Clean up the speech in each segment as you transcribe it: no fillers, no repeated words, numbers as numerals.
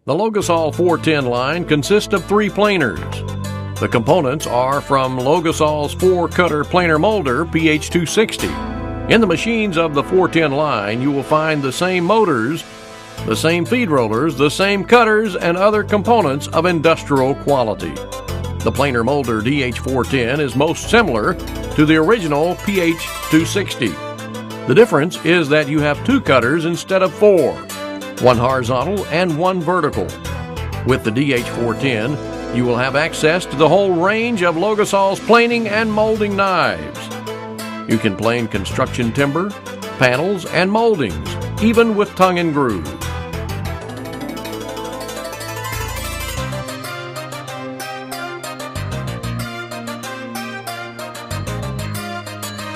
The Logosol 410 line consists of 3 planers. The components are from Logosol's 4-cutter Planer Moulder PH260. In the machines of the 410 line, you will find the same motors, the same feed rollers, the same cutters, and other components of industrial quality. The Planer Moulder DH410 is most similar to the original PH260. The difference is that you have 2 cutters instead of 4, 1 horizontal and 1 vertical. With the DH410, you will have access to the whole range of Logosol's planing and molding knives. You can plane construction timber, panels, and moldings, even with tongue and groove.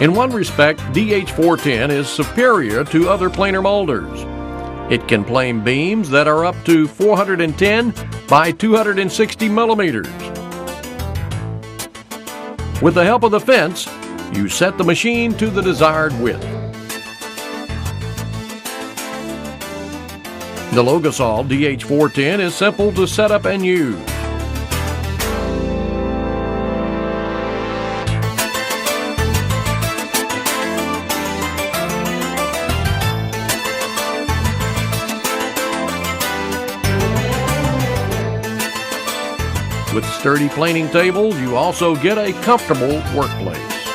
In one respect, DH410 is superior to other planer molders. It can plane beams that are up to 410 by 260 millimeters. With the help of the fence, you set the machine to the desired width. The Logosol DH410 is simple to set up and use. With sturdy planing tables, you also get a comfortable workplace.